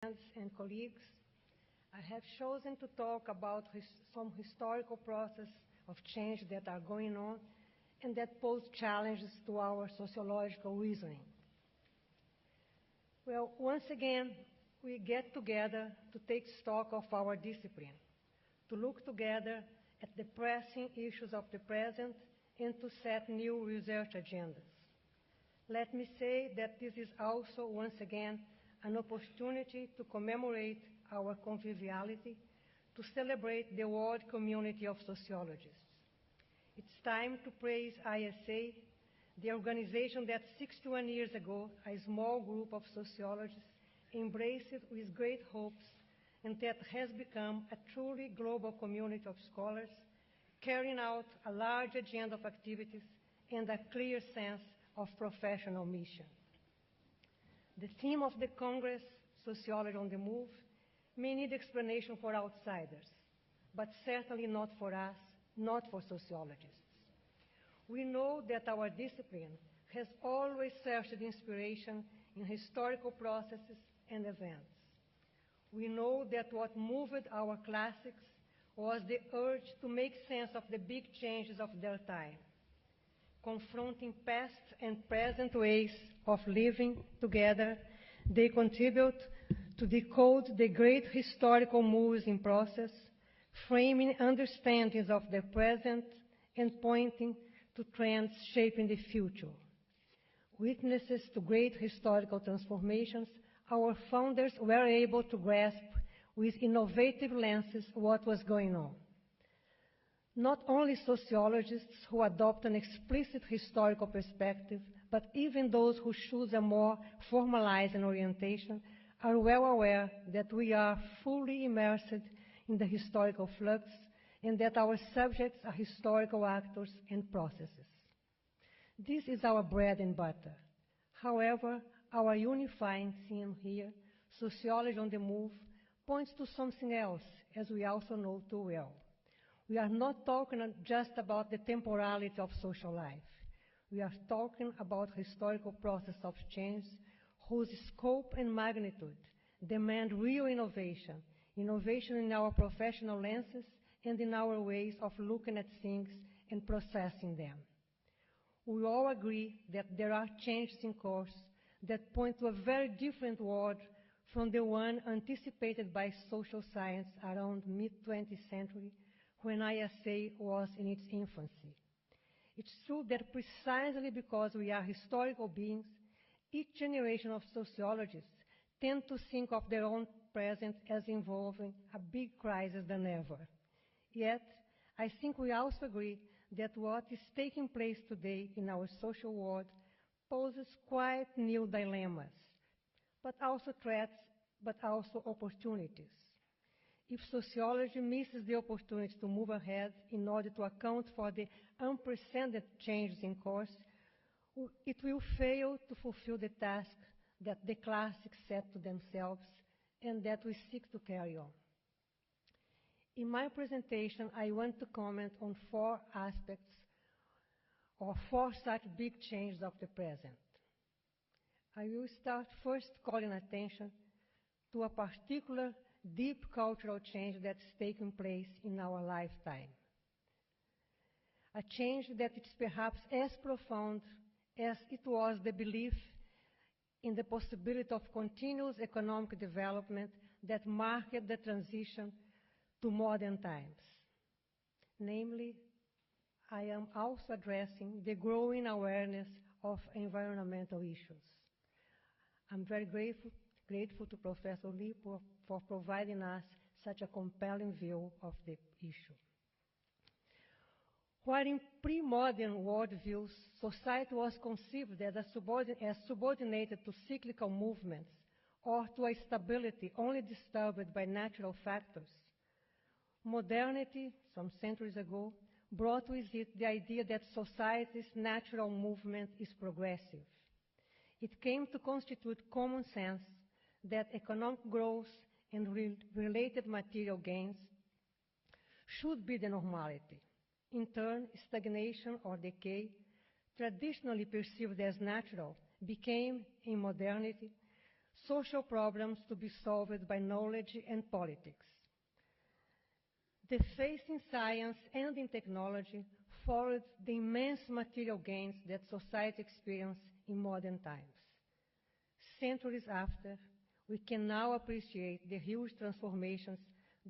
friends and colleagues, I have chosen to talk about some historical process of change that are going on and that pose challenges to our sociological reasoning. Well, once again, we get together to take stock of our discipline, to look together at the pressing issues of the present and to set new research agendas. Let me say that this is also, once again, an opportunity to commemorate our conviviality, to celebrate the world community of sociologists. It's time to praise ISA, the organization that 61 years ago, a small group of sociologists embraced with great hopes and that has become a truly global community of scholars, carrying out a large agenda of activities and a clear sense of professional mission. The theme of the Congress, Sociology on the Move, may need explanation for outsiders, but certainly not for us, not for sociologists. We know that our discipline has always searched inspiration in historical processes and events. We know that what moved our classics was the urge to make sense of the big changes of their time, confronting past and present ways of living together. They contribute to decode the great historical moves in process, framing understandings of the present and pointing to trends shaping the future. Witnesses to great historical transformations, our founders were able to grasp with innovative lenses what was going on. Not only sociologists who adopt an explicit historical perspective, but even those who choose a more formalized orientation are well aware that we are fully immersed in the historical flux and that our subjects are historical actors and processes. This is our bread and butter. However, our unifying theme here, Sociology on the Move, points to something else, as we also know too well. We are not talking just about the temporality of social life. We are talking about historical process of change whose scope and magnitude demand real innovation, innovation in our professional lenses and in our ways of looking at things and processing them. We all agree that there are changes in course that point to a very different world from the one anticipated by social science around mid-20th century, when ISA was in its infancy. It's true that precisely because we are historical beings, each generation of sociologists tend to think of their own present as involving a big crisis than ever. Yet, I think we also agree that what is taking place today in our social world poses quite new dilemmas, but also threats, but also opportunities. If sociology misses the opportunity to move ahead in order to account for the unprecedented changes in course, it will fail to fulfill the task that the classics set to themselves and that we seek to carry on. In my presentation, I want to comment on four aspects or four such big changes of the present. I will start first calling attention to a particular deep cultural change that's taken place in our lifetime. A change that is perhaps as profound as it was the belief in the possibility of continuous economic development that marked the transition to modern times. Namely, I am also addressing the growing awareness of environmental issues. I'm very grateful to Professor Lee for providing us such a compelling view of the issue. While in pre-modern worldviews, society was conceived as subordinated to cyclical movements or to a stability only disturbed by natural factors, modernity, some centuries ago, brought with it the idea that society's natural movement is progressive. It came to constitute common sense that economic growth and related material gains should be the normality. In turn, stagnation or decay, traditionally perceived as natural, became, in modernity, social problems to be solved by knowledge and politics. The faith in science and in technology followed the immense material gains that society experienced in modern times. Centuries after, we can now appreciate the huge transformations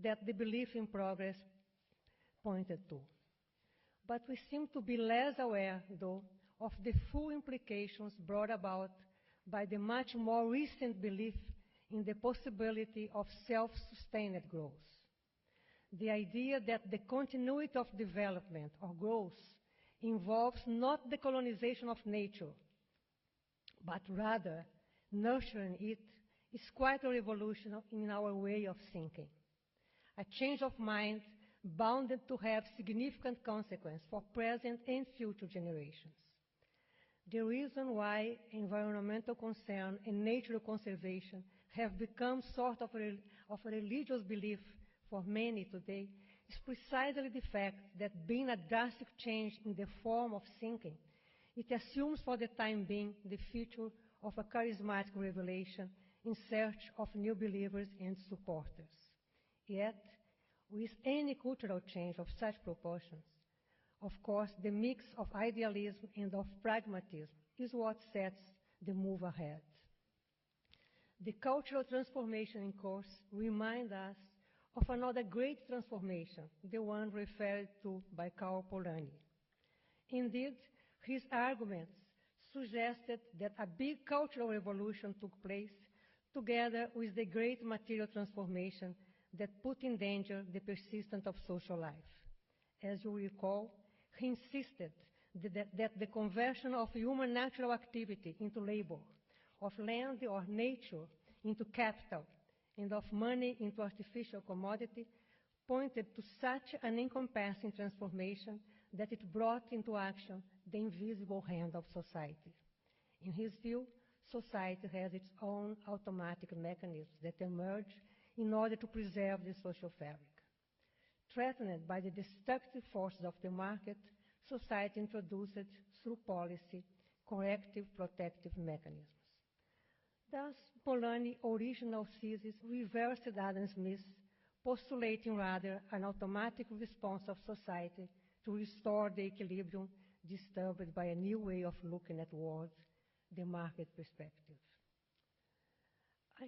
that the belief in progress pointed to. But we seem to be less aware, though, of the full implications brought about by the much more recent belief in the possibility of self-sustained growth. The idea that the continuity of development or growth involves not the colonization of nature, but rather nurturing it, is quite a revolution in our way of thinking. A change of mind bounded to have significant consequence for present and future generations. The reason why environmental concern and nature conservation have become sort of a religious belief for many today is precisely the fact that being a drastic change in the form of thinking, it assumes for the time being the feature of a charismatic revelation in search of new believers and supporters. Yet, with any cultural change of such proportions, of course, the mix of idealism and of pragmatism is what sets the move ahead. The cultural transformation in course reminds us of another great transformation, the one referred to by Karl Polanyi. Indeed, his arguments suggested that a big cultural revolution took place together with the great material transformation that put in danger the persistence of social life. As you recall, he insisted that the conversion of human natural activity into labor, of land or nature into capital, and of money into artificial commodity pointed to such an encompassing transformation that it brought into action the invisible hand of society. In his view, society has its own automatic mechanisms that emerge in order to preserve the social fabric. Threatened by the destructive forces of the market, society introduced through policy corrective protective mechanisms. Thus, Polanyi's original thesis reversed Adam Smith's, postulating rather an automatic response of society to restore the equilibrium disturbed by a new way of looking at the world, the market perspective. I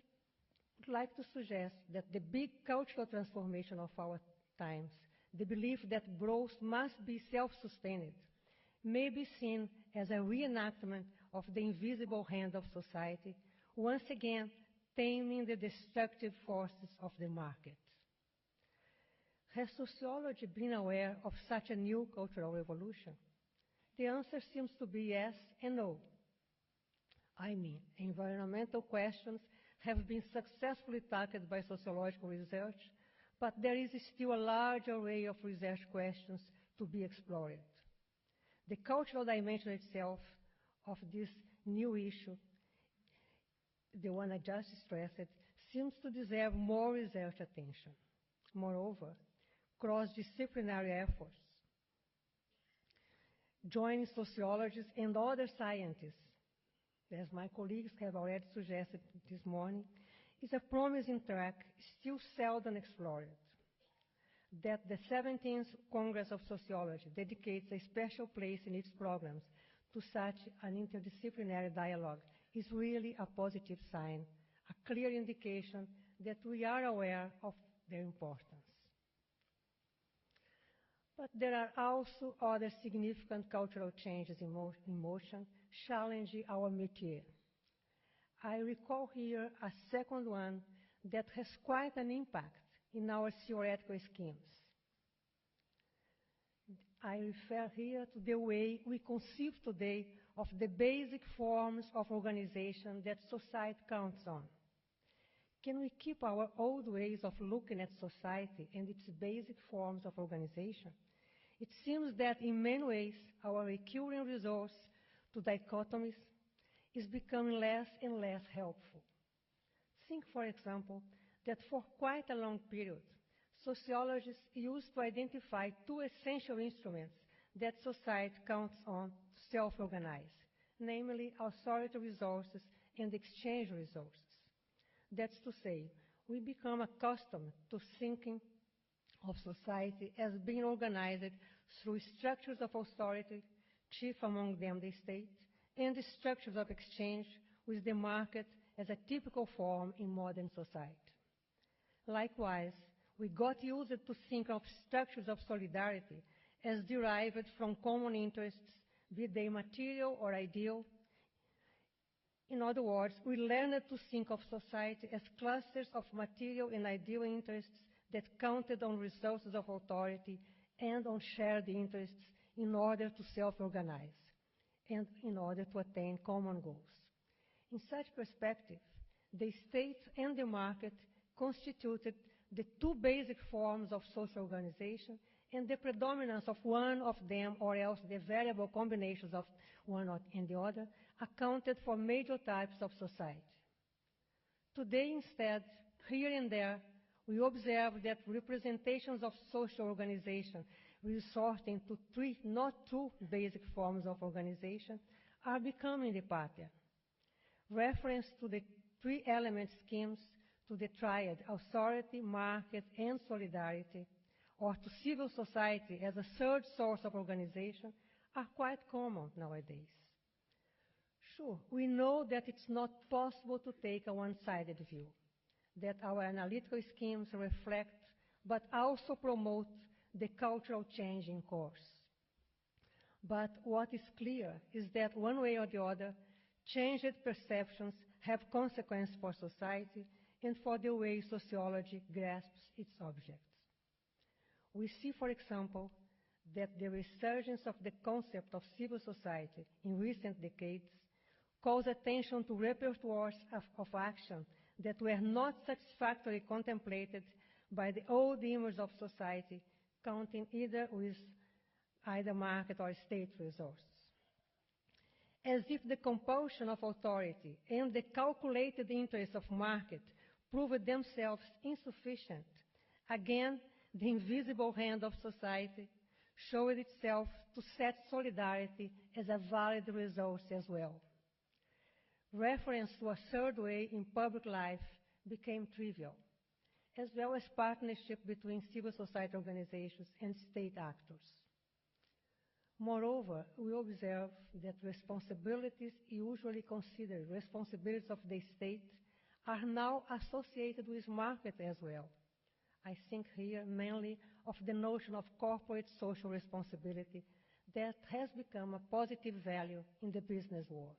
would like to suggest that the big cultural transformation of our times, the belief that growth must be self-sustained, may be seen as a reenactment of the invisible hand of society, once again taming the destructive forces of the market. Has sociology been aware of such a new cultural revolution? The answer seems to be yes and no. I mean, environmental questions have been successfully tackled by sociological research, but there is still a large array of research questions to be explored. The cultural dimension itself of this new issue, the one I just stressed, seems to deserve more research attention. Moreover, cross-disciplinary efforts, joining sociologists and other scientists, as my colleagues have already suggested this morning, is a promising track still seldom explored. That the 17th Congress of Sociology dedicates a special place in its programs to such an interdisciplinary dialogue is really a positive sign, a clear indication that we are aware of their importance. But there are also other significant cultural changes in motion challenging our métier. I recall here a second one that has quite an impact in our theoretical schemes. I refer here to the way we conceive today of the basic forms of organization that society counts on. Can we keep our old ways of looking at society and its basic forms of organization? It seems that in many ways our recurring resource to dichotomies is becoming less and less helpful. Think, for example, that for quite a long period, sociologists used to identify two essential instruments that society counts on to self-organize, namely authority resources and exchange resources. That's to say, we become accustomed to thinking of society as being organized through structures of authority, chief among them the state, and the structures of exchange with the market as a typical form in modern society. Likewise, we got used to think of structures of solidarity as derived from common interests, be they material or ideal. In other words, we learned to think of society as clusters of material and ideal interests that counted on resources of authority and on shared interests in order to self-organize and in order to attain common goals. In such perspective, the state and the market constituted the two basic forms of social organization, and the predominance of one of them, or else the variable combinations of one and the other, accounted for major types of society. Today, instead, here and there, we observe that representations of social organization resorting to three, not two, basic forms of organization are becoming the pattern. Reference to the three-element schemes, to the triad authority, market, and solidarity, or to civil society as a third source of organization, are quite common nowadays. Sure, we know that it's not possible to take a one-sided view, that our analytical schemes reflect but also promote the cultural change in course. But what is clear is that one way or the other, changed perceptions have consequences for society and for the way sociology grasps its objects. We see, for example, that the resurgence of the concept of civil society in recent decades calls attention to repertoires of action that were not satisfactorily contemplated by the old image of society, counting either with either market or state resources. As if the compulsion of authority and the calculated interests of market proved themselves insufficient, again, the invisible hand of society showed itself to set solidarity as a valid resource as well. Reference to a third way in public life became trivial, as well as partnership between civil society organizations and state actors. Moreover, we observe that responsibilities usually considered responsibilities of the state are now associated with market as well. I think here mainly of the notion of corporate social responsibility that has become a positive value in the business world.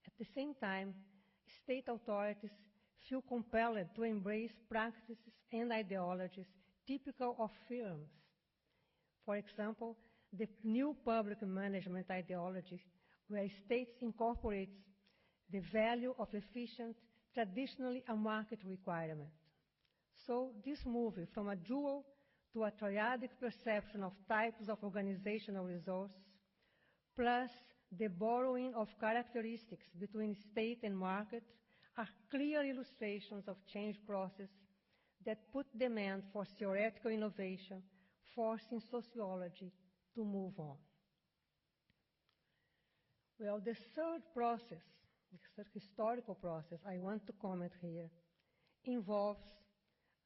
At the same time, state authorities feel compelled to embrace practices and ideologies typical of firms. For example, the new public management ideology, where states incorporate the value of efficient, traditionally a market requirement. So this move from a dual to a triadic perception of types of organizational resource, plus the borrowing of characteristics between state and market, are clear illustrations of change process that put demand for theoretical innovation, forcing sociology to move on. Well, the third process, the third historical process I want to comment here, involves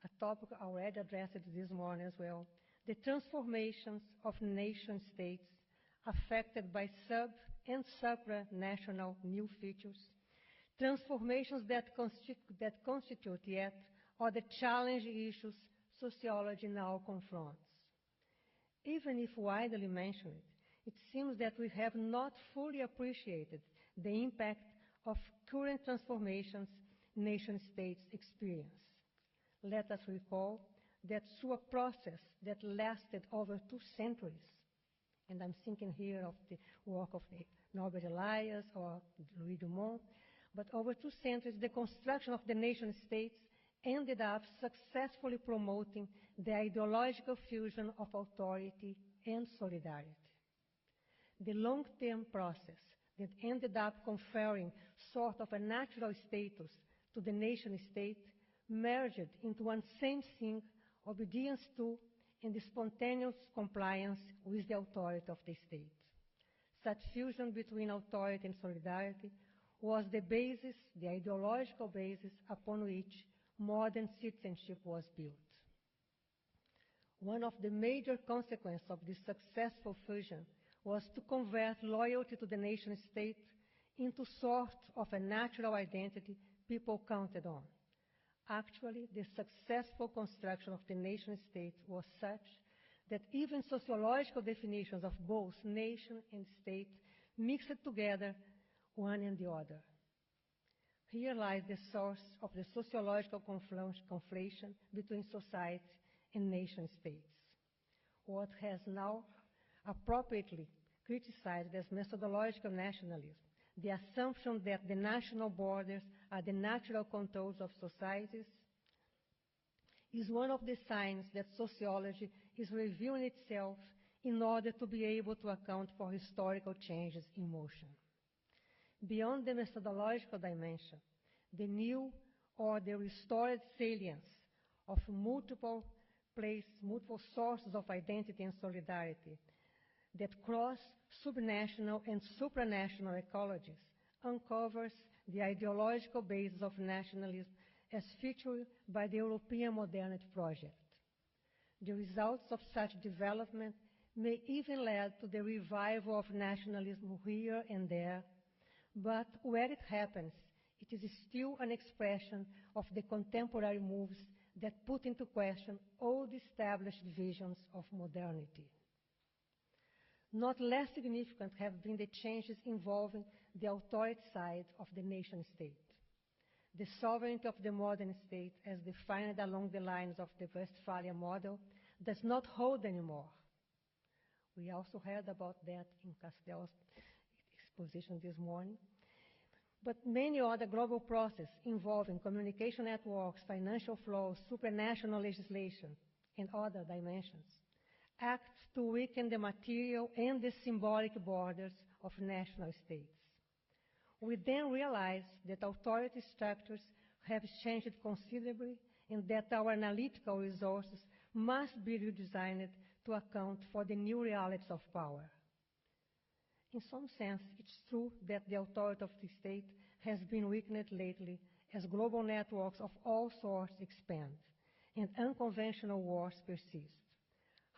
a topic already addressed this morning as well, the transformations of nation states affected by sub- and supranational new features, transformations that constitute yet other challenging issues sociology now confronts. Even if widely mentioned, it seems that we have not fully appreciated the impact of current transformations nation-states experience. Let us recall that through a process that lasted over 2 centuries, and I'm thinking here of the work of Norbert Elias or Louis Dumont, but over 2 centuries, the construction of the nation-states ended up successfully promoting the ideological fusion of authority and solidarity. The long-term process that ended up conferring sort of a natural status to the nation-state merged into one same thing, obedience to and the spontaneous compliance with the authority of the state. Such fusion between authority and solidarity was the basis, the ideological basis upon which modern citizenship was built. One of the major consequences of this successful fusion was to convert loyalty to the nation-state into sort of a natural identity people counted on. Actually, the successful construction of the nation-state was such that even sociological definitions of both nation and state mixed together one and the other. Here lies the source of the sociological conflation between society and nation-states, what has now appropriately criticized as methodological nationalism, the assumption that the national borders are the natural controls of societies, is one of the signs that sociology is reviewing itself in order to be able to account for historical changes in motion. Beyond the methodological dimension, the new or the restored salience of multiple sources of identity and solidarity that cross subnational and supranational ecologies uncovers the ideological basis of nationalism as featured by the European Modernity project. The results of such development may even lead to the revival of nationalism here and there, but where it happens, it is still an expression of the contemporary moves that put into question old established visions of modernity. Not less significant have been the changes involving the authority side of the nation-state. The sovereignty of the modern state, as defined along the lines of the Westphalian model, does not hold anymore. We also heard about that in Castell's exposition this morning. But many other global processes involving communication networks, financial flows, supranational legislation, and other dimensions act to weaken the material and the symbolic borders of national states. We then realize that authority structures have changed considerably and that our analytical resources must be redesigned to account for the new realities of power. In some sense, it's true that the authority of the state has been weakened lately as global networks of all sorts expand and unconventional wars persist.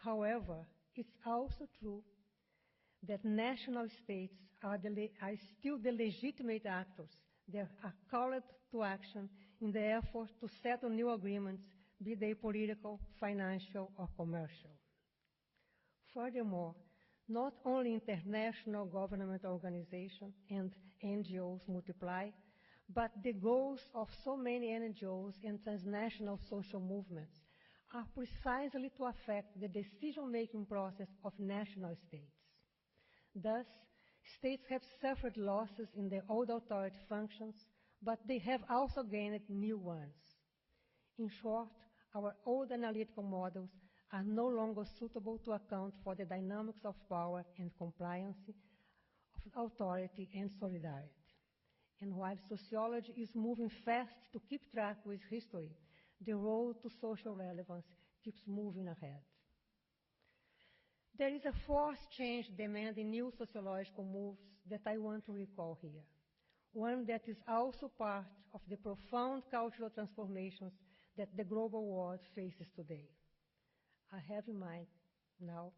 However, it's also true that national states are still the legitimate actors that are called to action in the effort to settle new agreements, be they political, financial, or commercial. Furthermore, not only international government organizations and NGOs multiply, but the goals of so many NGOs and transnational social movements are precisely to affect the decision-making process of national states. Thus, states have suffered losses in their old authority functions, but they have also gained new ones. In short, our old analytical models are no longer suitable to account for the dynamics of power and compliance, of authority and solidarity. And while sociology is moving fast to keep track with history, the road to social relevance keeps moving ahead. There is a fourth change demanding new sociological moves that I want to recall here, one that is also part of the profound cultural transformations that the global world faces today. I have in mind now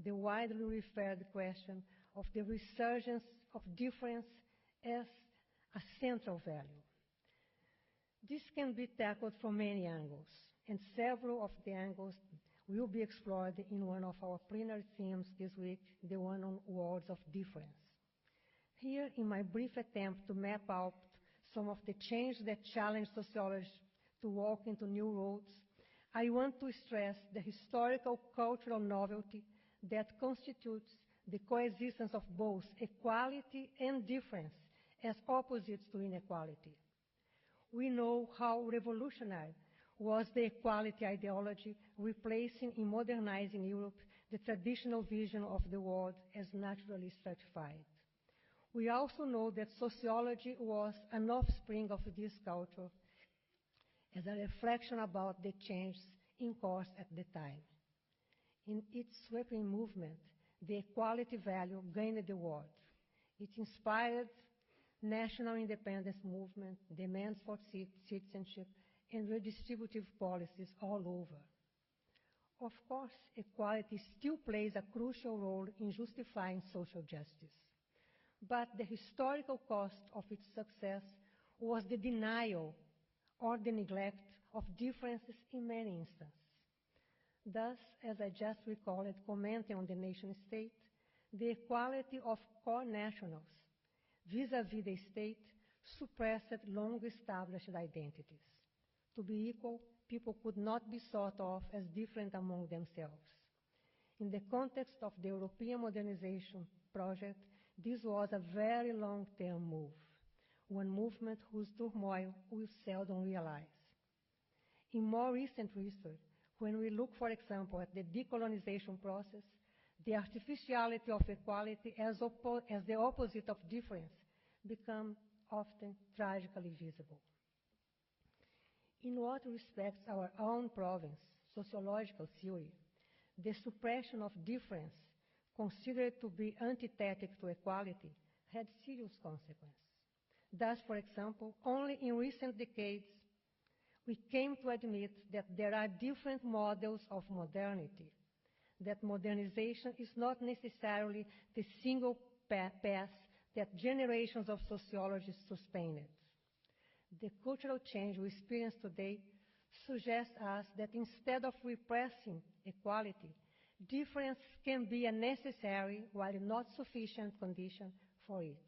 the widely referred question of the resurgence of difference as a central value. This can be tackled from many angles, and several of the angles will be explored in one of our plenary themes this week, the one on worlds of difference. Here, in my brief attempt to map out some of the changes that challenge sociology to walk into new roads, I want to stress the historical cultural novelty that constitutes the coexistence of both equality and difference as opposites to inequality. We know how revolutionary was the equality ideology, replacing in modernizing Europe the traditional vision of the world as naturally stratified. We also know that sociology was an offspring of this culture as a reflection about the changes in course at the time. In its sweeping movement, the equality value gained the world. It inspired national independence movement, demands for citizenship, and redistributive policies all over. Of course, equality still plays a crucial role in justifying social justice. But the historical cost of its success was the denial or the neglect of differences in many instances. Thus, as I just recalled commenting on the nation-state, the equality of core nationals vis-à-vis the state suppressed long-established identities. To be equal, people could not be thought of as different among themselves. In the context of the European modernization project, this was a very long-term move, one movement whose turmoil we seldom realize. In more recent research, when we look, for example, at the decolonization process, the artificiality of equality as the opposite of difference become often tragically visible. In what respects our own province, sociological theory, the suppression of difference, considered to be antithetic to equality, had serious consequences. Thus, for example, only in recent decades, we came to admit that there are different models of modernity, that modernization is not necessarily the single path that generations of sociologists sustained. The cultural change we experience today suggests us that instead of repressing equality, difference can be a necessary, while not sufficient, condition for it.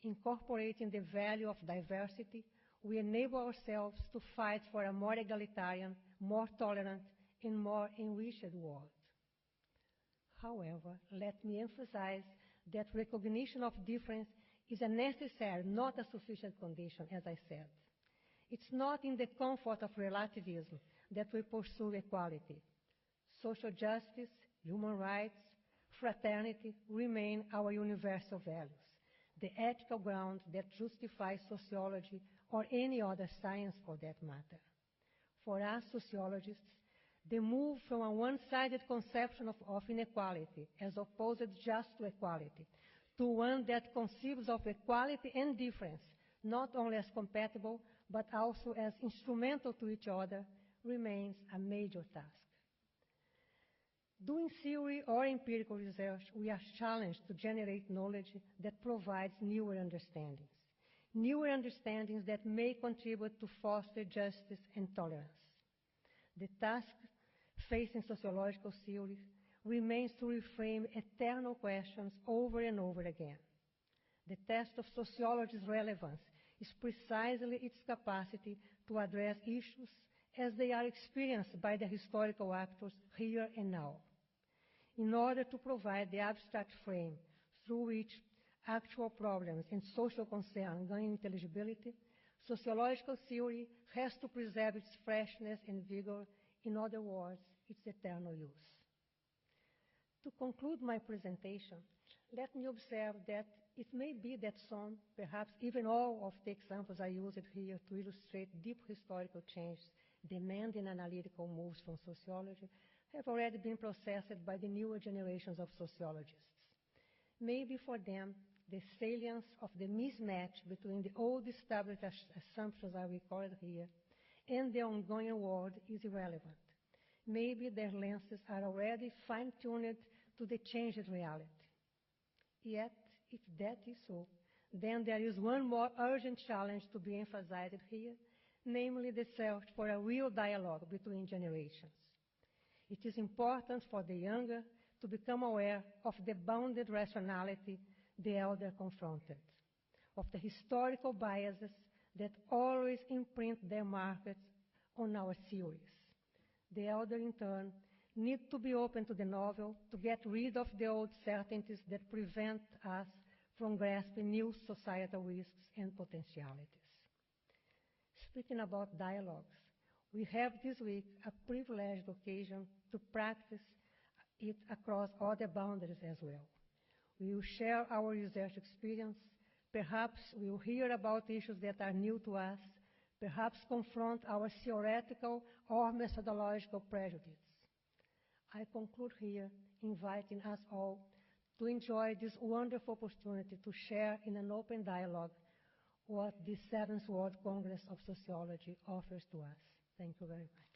Incorporating the value of diversity, we enable ourselves to fight for a more egalitarian, more tolerant, and more enriched world. However, let me emphasize that recognition of difference is a necessary, not a sufficient condition, as I said. It's not in the comfort of relativism that we pursue equality. Social justice, human rights, fraternity remain our universal values, the ethical ground that justifies sociology or any other science for that matter. For us sociologists, the move from a one-sided conception of inequality, as opposed just to equality, to one that conceives of equality and difference, not only as compatible, but also as instrumental to each other, remains a major task. Doing theory or empirical research, we are challenged to generate knowledge that provides newer understandings that may contribute to foster justice and tolerance. The task facing sociological theory remains to reframe eternal questions over and over again. The test of sociology's relevance is precisely its capacity to address issues as they are experienced by the historical actors here and now, in order to provide the abstract frame through which actual problems and social concern gain intelligibility. Sociological theory has to preserve its freshness and vigor, in other words, its eternal use. To conclude my presentation, let me observe that it may be that some, perhaps even all, of the examples I used here to illustrate deep historical changes demanding analytical moves from sociology have already been processed by the newer generations of sociologists. Maybe for them, the salience of the mismatch between the old established assumptions I recorded here and the ongoing world is irrelevant. Maybe their lenses are already fine-tuned to the changed reality. Yet, if that is so, then there is one more urgent challenge to be emphasized here, namely the search for a real dialogue between generations. It is important for the younger to become aware of the bounded rationality the elder confronted, of the historical biases that always imprint their markers on our theories. The elder, in turn, need to be open to the novel, to get rid of the old certainties that prevent us from grasping new societal risks and potentialities. Speaking about dialogues, we have this week a privileged occasion to practice it across other boundaries as well. We will share our research experience. Perhaps we will hear about issues that are new to us, perhaps confront our theoretical or methodological prejudices. I conclude here inviting us all to enjoy this wonderful opportunity to share in an open dialogue what the 7th World Congress of Sociology offers to us. Thank you very much.